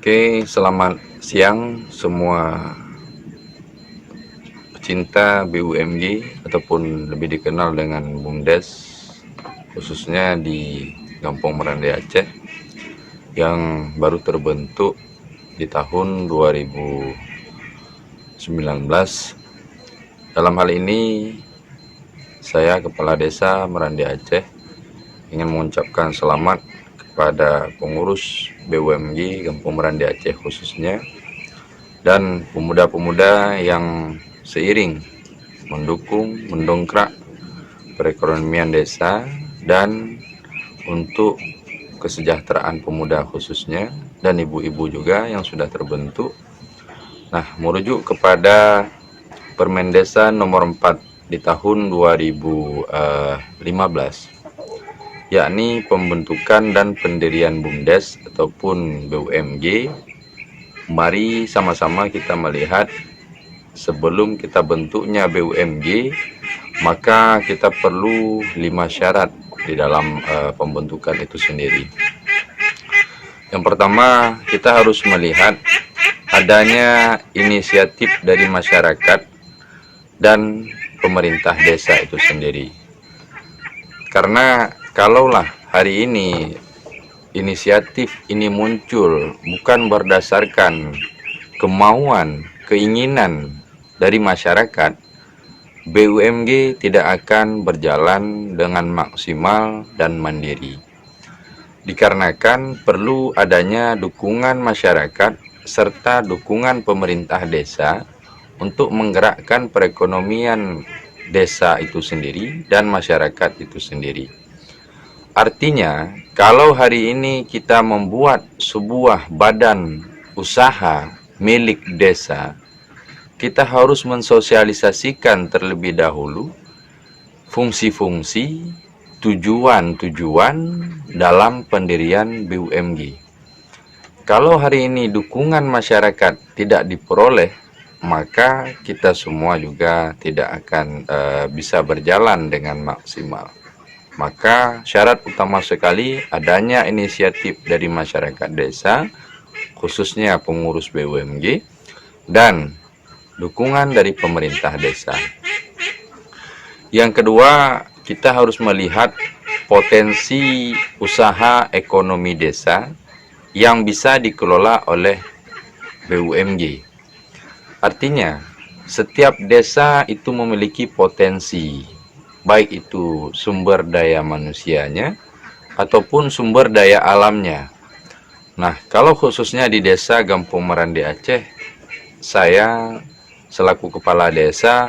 Oke, selamat siang semua pecinta BUMG ataupun lebih dikenal dengan BUMDes, khususnya di Kampung Merande Aceh yang baru terbentuk di tahun 2019. Dalam hal ini, saya Kepala Desa Merande Aceh ingin mengucapkan selamat kepada pengurus BUMG Kampung Merande Aceh khususnya, dan pemuda-pemuda yang seiring mendongkrak perekonomian desa dan untuk kesejahteraan pemuda khususnya, dan ibu-ibu juga yang sudah terbentuk. Nah, merujuk kepada Permen Desa nomor 4 di tahun 2015, yakni pembentukan dan pendirian BUMDes ataupun BUMG. Mari sama-sama kita melihat, sebelum kita bentuknya BUMG, maka kita perlu 5 syarat di dalam pembentukan itu sendiri. Yang pertama, kita harus melihat adanya inisiatif dari masyarakat dan pemerintah desa itu sendiri. Karena kalaulah hari ini inisiatif ini muncul bukan berdasarkan kemauan, keinginan dari masyarakat, BUMG tidak akan berjalan dengan maksimal dan mandiri. Dikarenakan perlu adanya dukungan masyarakat serta dukungan pemerintah desa untuk menggerakkan perekonomian desa itu sendiri dan masyarakat itu sendiri. Artinya, kalau hari ini kita membuat sebuah badan usaha milik desa, kita harus mensosialisasikan terlebih dahulu fungsi-fungsi, tujuan-tujuan dalam pendirian BUMG. Kalau hari ini dukungan masyarakat tidak diperoleh, maka kita semua juga tidak akan bisa berjalan dengan maksimal. Maka syarat utama sekali adanya inisiatif dari masyarakat desa, khususnya pengurus BUMG, dan dukungan dari pemerintah desa. Yang kedua, kita harus melihat potensi usaha ekonomi desa yang bisa dikelola oleh BUMG. Artinya, setiap desa itu memiliki potensi, baik itu sumber daya manusianya ataupun sumber daya alamnya. Nah, kalau khususnya di desa Kampung Merande Aceh, saya selaku kepala desa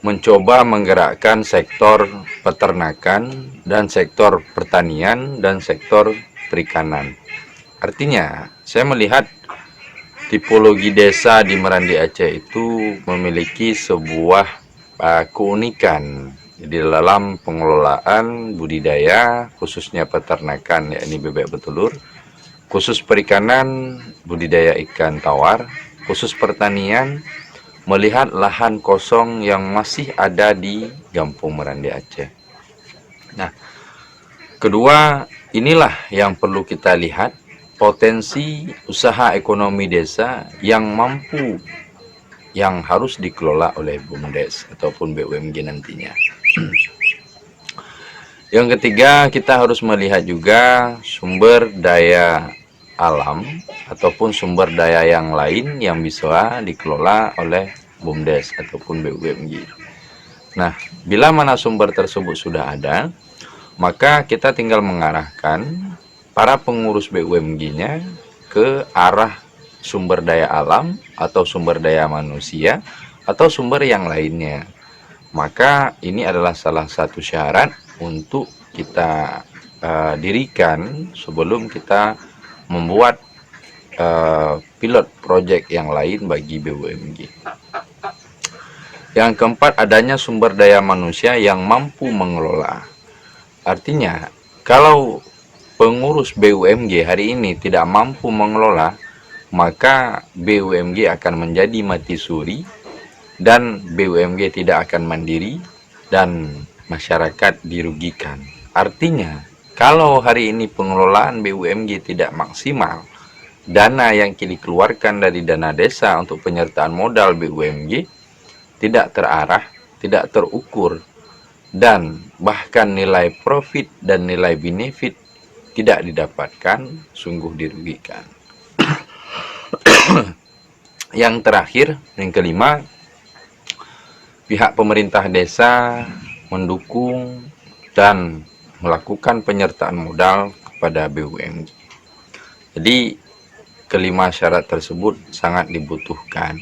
mencoba menggerakkan sektor peternakan dan sektor pertanian dan sektor perikanan. Artinya, saya melihat tipologi desa di Merande Aceh itu memiliki sebuah keunikan di dalam pengelolaan budidaya, khususnya peternakan, yakni bebek betelur, khusus perikanan, budidaya ikan tawar, khusus pertanian, melihat lahan kosong yang masih ada di Kampung Merande Aceh. Nah, kedua, inilah yang perlu kita lihat, potensi usaha ekonomi desa yang mampu, yang harus dikelola oleh BUMDes ataupun BUMG nantinya. Yang ketiga, kita harus melihat juga sumber daya alam ataupun sumber daya yang lain yang bisa dikelola oleh BUMDes ataupun BUMG. Nah, bila mana sumber tersebut sudah ada, maka kita tinggal mengarahkan para pengurus BUMG-nya ke arah sumber daya alam atau sumber daya manusia atau sumber yang lainnya. Maka ini adalah salah satu syarat untuk kita dirikan sebelum kita membuat pilot project yang lain bagi BUMG. Yang keempat, adanya sumber daya manusia yang mampu mengelola. Artinya, kalau pengurus BUMG hari ini tidak mampu mengelola, maka BUMG akan menjadi mati suri dan BUMG tidak akan mandiri dan masyarakat dirugikan. Artinya, kalau hari ini pengelolaan BUMG tidak maksimal, dana yang dikeluarkan dari dana desa untuk penyertaan modal BUMG tidak terarah, tidak terukur, dan bahkan nilai profit dan nilai benefit tidak didapatkan, sungguh dirugikan. Yang terakhir, yang kelima, pihak pemerintah desa mendukung dan melakukan penyertaan modal kepada BUMG. Jadi kelima syarat tersebut sangat dibutuhkan.